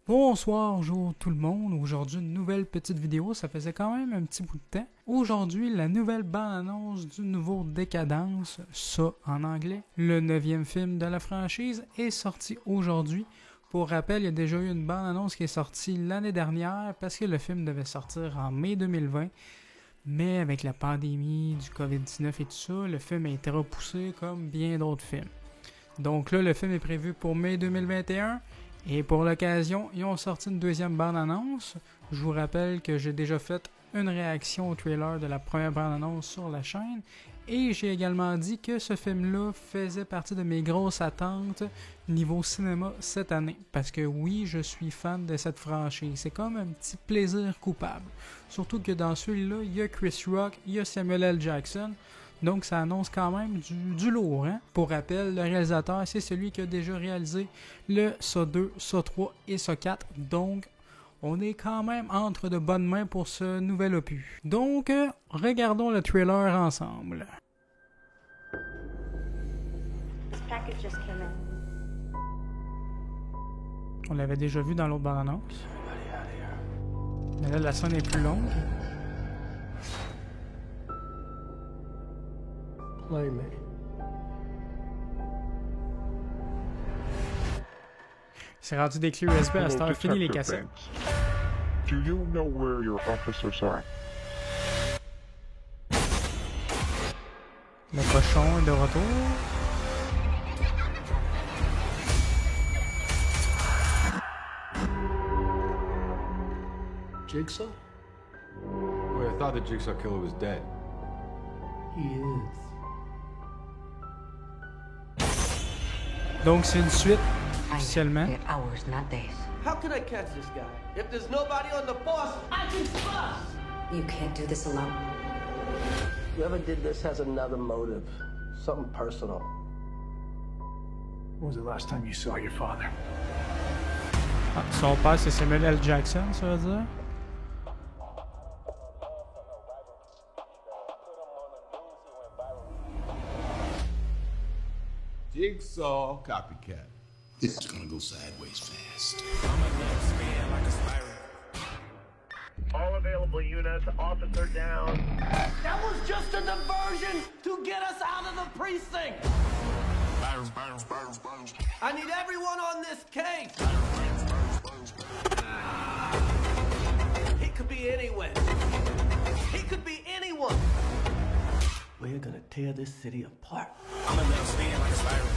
Bonsoir, bonjour tout le monde. Aujourd'hui, une nouvelle petite vidéo. Ça faisait quand même un petit bout de temps. Aujourd'hui, la nouvelle bande-annonce du nouveau Décadence, ça en anglais. Le 9e film de la franchise est sorti aujourd'hui. Pour rappel, il y a déjà eu une bande-annonce qui est sortie l'année dernière parce que le film devait sortir en mai 2020. Mais avec la pandémie du COVID-19 et tout ça, le film a été repoussé comme bien d'autres films. Donc là, le film est prévu pour mai 2021. Et pour l'occasion, ils ont sorti une deuxième bande-annonce. Je vous rappelle que j'ai déjà fait une réaction au trailer de la première bande-annonce sur la chaîne. Et j'ai également dit que ce film-là faisait partie de mes grosses attentes niveau cinéma cette année. Parce que oui, je suis fan de cette franchise. C'est comme un petit plaisir coupable. Surtout que dans celui-là, il y a Chris Rock, il y a Samuel L. Jackson. Donc ça annonce quand même du lourd. Hein? Pour rappel, le réalisateur, c'est celui qui a déjà réalisé le Saw 2, Saw 3 et Saw 4. Donc on est quand même entre de bonnes mains pour ce nouvel opus. Donc regardons le trailer ensemble. On l'avait déjà vu dans l'autre bande-annonce. Mais là, la scène est plus longue. Play me. C'est rendu des clés USB à cette heure, fini les cassettes. Do you know where your officers are? Le cochon est de retour. Jigsaw? Wait, I thought the Jigsaw killer was dead. He is. Donc c'est une suite officiellement. Hours, not days. How can I catch this guy? If there's nobody on the force, I can bust! You can't do this alone. Whoever did this has another motive. Something personal. When was the last time you saw your father? Ah, son père c'est Samuel L. Jackson, ça veut dire. Jigsaw copycat. This is gonna go sideways fast. All available units, officer down. That was just a diversion to get us out of the precinct! I need everyone on this case! He could be anywhere. He could be anyone. We're gonna tear this city apart. I'm gonna let him spin like a spiral.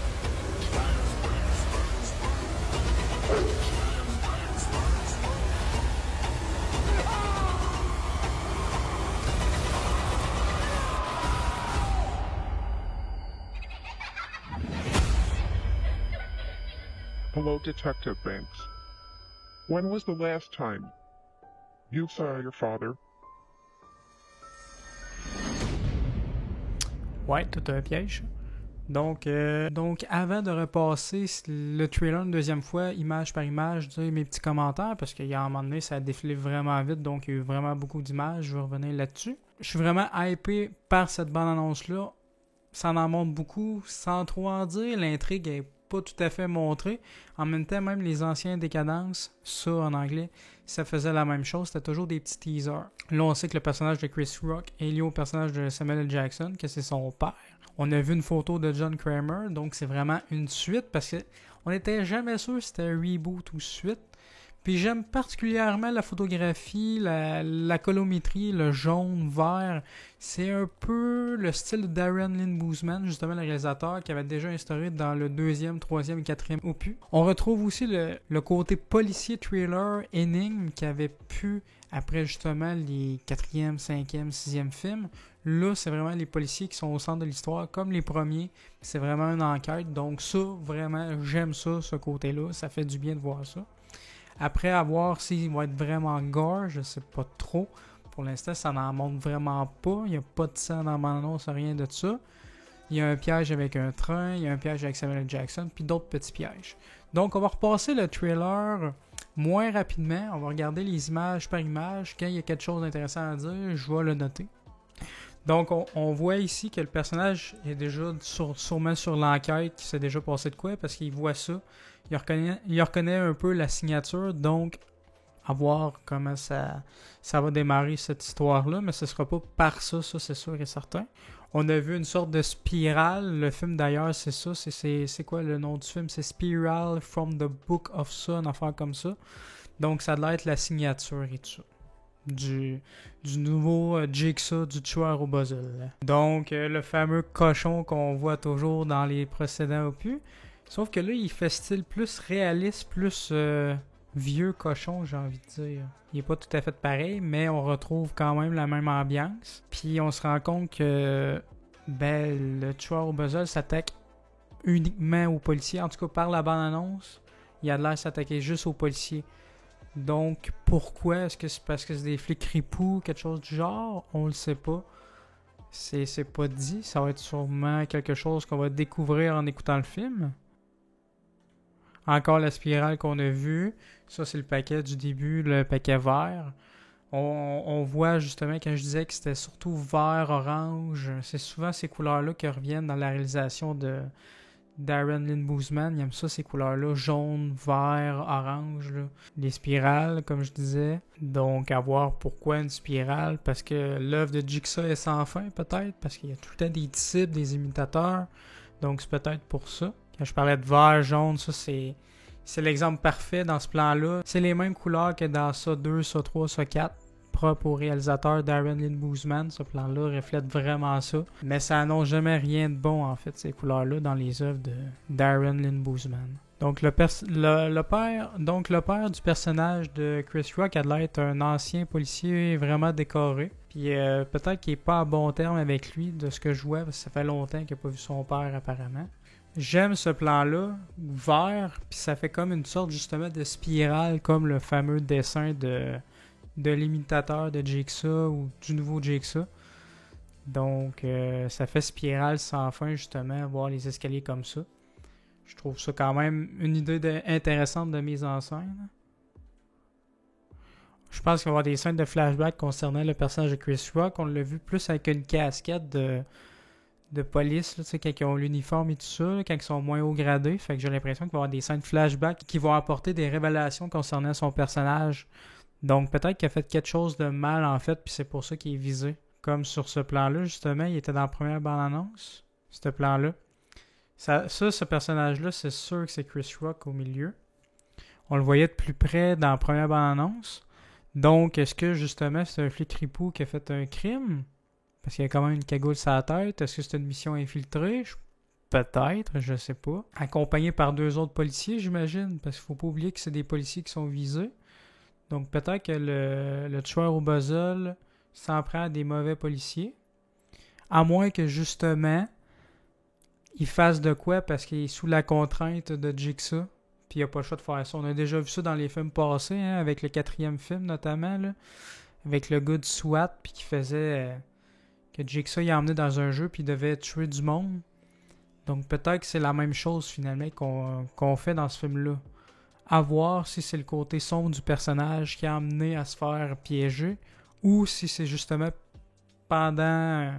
Hello, Detective Banks. When was the last time you saw your father? Ouais, tout un piège. Donc avant de repasser le trailer une deuxième fois, image par image, dire mes petits commentaires, parce qu'il y a un moment donné, ça a défilé vraiment vite, donc il y a eu vraiment beaucoup d'images, je vais revenir là-dessus. Je suis vraiment hypé par cette bande-annonce-là. Ça en montre beaucoup, sans trop en dire. L'intrigue est pas tout à fait montrée. En même temps, même les anciens Décadences, ça en anglais, ça faisait la même chose. C'était toujours des petits teasers. Là, on sait que le personnage de Chris Rock est lié au personnage de Samuel L. Jackson, que c'est son père. On a vu une photo de John Kramer, donc c'est vraiment une suite parce que on n'était jamais sûr si c'était un reboot ou suite. Puis j'aime particulièrement la photographie, la colorimétrie, le jaune, vert. C'est un peu le style de Darren Lynn Bousman, justement le réalisateur qui avait déjà instauré dans le 2e, 3e et 4e opus. On retrouve aussi le côté policier thriller, énigme qui avait pu, après justement les 4e, 5e, 6e films. Là, c'est vraiment les policiers qui sont au centre de l'histoire, comme les premiers. C'est vraiment une enquête. Donc ça, vraiment, j'aime ça, ce côté-là. Ça fait du bien de voir ça. Après, à voir s'il va être vraiment gore, je sais pas trop. Pour l'instant, ça n'en montre vraiment pas. Il n'y a pas de sang dans mon annonce, rien de ça. Il y a un piège avec un train, il y a un piège avec Samuel L. Jackson, puis d'autres petits pièges. Donc, on va repasser le trailer moins rapidement. On va regarder les images par image. Quand il y a quelque chose d'intéressant à dire, je vais le noter. Donc, on voit ici que le personnage est déjà sûrement sur l'enquête, qui s'est déjà passé de quoi, parce qu'il voit ça. Il reconnaît un peu la signature, donc à voir comment ça va démarrer cette histoire-là, mais ce sera pas par ça c'est sûr et certain. On a vu une sorte de spirale, le film d'ailleurs c'est ça, c'est quoi le nom du film? C'est Spiral from the Book of Saw, une affaire comme ça. Donc ça doit être la signature et tout ça. Du nouveau Jigsaw du tueur au puzzle. Donc le fameux cochon qu'on voit toujours dans les précédents opus. Sauf que là, il fait style plus réaliste, plus vieux cochon, j'ai envie de dire. Il est pas tout à fait pareil, mais on retrouve quand même la même ambiance. Puis on se rend compte que le tueur au puzzle s'attaque uniquement aux policiers. En tout cas, par la bande-annonce, il a de l'air de s'attaquer juste aux policiers. Donc, pourquoi? Est-ce que c'est parce que c'est des flics ripoux, quelque chose du genre? On le sait pas. C'est pas dit. Ça va être sûrement quelque chose qu'on va découvrir en écoutant le film. Encore la spirale qu'on a vue. Ça, c'est le paquet du début, le paquet vert. On voit justement, quand je disais que c'était surtout vert, orange, c'est souvent ces couleurs-là qui reviennent dans la réalisation de Darren Lynn Bousman. Il aime ça, ces couleurs-là, jaune, vert, orange, là. Les spirales, comme je disais. Donc, à voir pourquoi une spirale. Parce que l'œuvre de Jigsaw est sans fin, peut-être. Parce qu'il y a tout le temps des disciples, des imitateurs. Donc, c'est peut-être pour ça. Quand je parlais de vert, jaune, ça, c'est l'exemple parfait dans ce plan-là. C'est les mêmes couleurs que dans Saw 2, Saw 3, Saw 4. Propre au réalisateur Darren Lynn Bousman. Ce plan-là reflète vraiment ça. Mais ça annonce jamais rien de bon, en fait, ces couleurs-là, dans les œuvres de Darren Lynn Bousman. Donc, le père du personnage de Chris Rock a l'air d'être un ancien policier vraiment décoré. Puis peut-être qu'il n'est pas à bon terme avec lui, de ce que je vois, parce que ça fait longtemps qu'il n'a pas vu son père, apparemment. J'aime ce plan-là, vert, puis ça fait comme une sorte, justement, de spirale, comme le fameux dessin de l'imitateur de Jigsaw ou du nouveau Jigsaw. Donc, ça fait spirale sans fin, justement, voir les escaliers comme ça. Je trouve ça quand même une idée intéressante de mise en scène. Je pense qu'il va y avoir des scènes de flashback concernant le personnage de Chris Rock. On l'a vu plus avec une casquette de police, là, quand ils ont l'uniforme et tout ça, là, quand ils sont moins haut gradés. Fait que j'ai l'impression qu'il va y avoir des scènes de flashback qui vont apporter des révélations concernant son personnage. Donc peut-être qu'il a fait quelque chose de mal en fait, puis c'est pour ça qu'il est visé. Comme sur ce plan-là, justement, il était dans la première bande-annonce, ce plan-là. Ce personnage-là, c'est sûr que c'est Chris Rock au milieu. On le voyait de plus près dans la première bande-annonce. Donc, est-ce que justement c'est un flic ripou qui a fait un crime? Parce qu'il y a quand même une cagoule sur la tête. Est-ce que c'est une mission infiltrée? Peut-être, je sais pas. Accompagné par 2 autres policiers, j'imagine. Parce qu'il faut pas oublier que c'est des policiers qui sont visés. Donc peut-être que le tueur au puzzle s'en prend à des mauvais policiers. À moins que justement, il fasse de quoi parce qu'il est sous la contrainte de Jigsaw. Puis il n'a pas le choix de faire ça. On a déjà vu ça dans les films passés, hein, avec le 4e film notamment, là, avec le gars du SWAT, puis qui faisait que Jigsaw il a emmené dans un jeu, puis il devait tuer du monde. Donc peut-être que c'est la même chose finalement qu'on fait dans ce film-là. À voir si c'est le côté sombre du personnage qui a amené à se faire piéger, ou si c'est justement pendant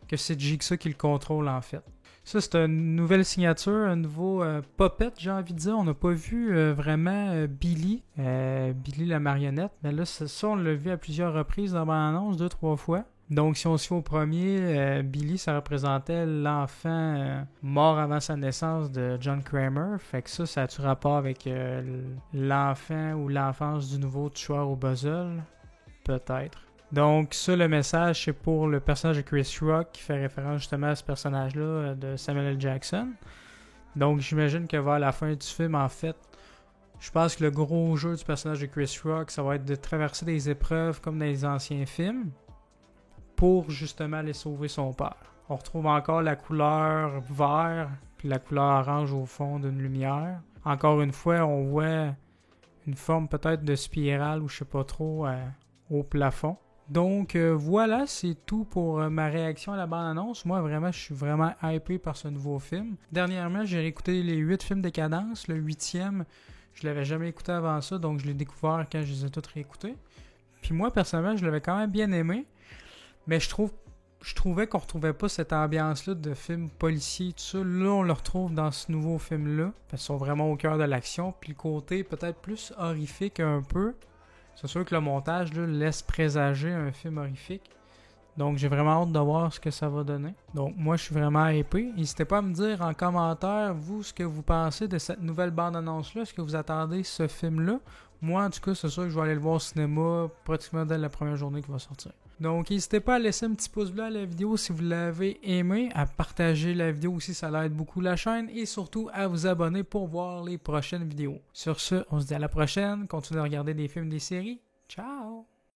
que c'est Jigsaw qui le contrôle en fait. Ça, c'est une nouvelle signature, un nouveau puppet, j'ai envie de dire. On n'a pas vu vraiment Billy la marionnette. Mais là, ça, on l'a vu à plusieurs reprises dans l'annonce, 2-3 fois. Donc, si on se fie au premier, Billy, ça représentait l'enfant mort avant sa naissance de John Kramer. Fait que ça a-tu rapport avec l'enfant ou l'enfance du nouveau tueur au puzzle? Peut-être. Donc ça, le message, c'est pour le personnage de Chris Rock qui fait référence justement à ce personnage-là de Samuel L. Jackson. Donc j'imagine que vers la fin du film, en fait, je pense que le gros jeu du personnage de Chris Rock, ça va être de traverser des épreuves comme dans les anciens films pour justement aller sauver son père. On retrouve encore la couleur vert puis la couleur orange au fond d'une lumière. Encore une fois, on voit une forme peut-être de spirale ou je sais pas trop au plafond. Donc voilà, c'est tout pour ma réaction à la bande-annonce. Moi, vraiment, je suis vraiment hypé par ce nouveau film. Dernièrement, j'ai réécouté les 8 films Décadence. Le 8e, je l'avais jamais écouté avant ça, donc je l'ai découvert quand je les ai tous réécoutés. Puis moi, personnellement, je l'avais quand même bien aimé. Mais je trouve je trouvais qu'on retrouvait pas cette ambiance-là de film policier, tout ça. Là, on le retrouve dans ce nouveau film-là. Parce qu'ils sont vraiment au cœur de l'action. Puis le côté peut-être plus horrifique un peu. C'est sûr que le montage là, laisse présager un film horrifique. Donc, j'ai vraiment hâte de voir ce que ça va donner. Donc, moi, je suis vraiment hypé. N'hésitez pas à me dire en commentaire, vous, ce que vous pensez de cette nouvelle bande-annonce-là. Est-ce que vous attendez ce film-là? Moi, en tout cas, c'est sûr que je vais aller le voir au cinéma pratiquement dès la première journée qu'il va sortir. Donc, n'hésitez pas à laisser un petit pouce bleu à la vidéo si vous l'avez aimé, à partager la vidéo aussi, ça l'aide beaucoup la chaîne, et surtout à vous abonner pour voir les prochaines vidéos. Sur ce, on se dit à la prochaine. Continuez à regarder des films, des séries. Ciao!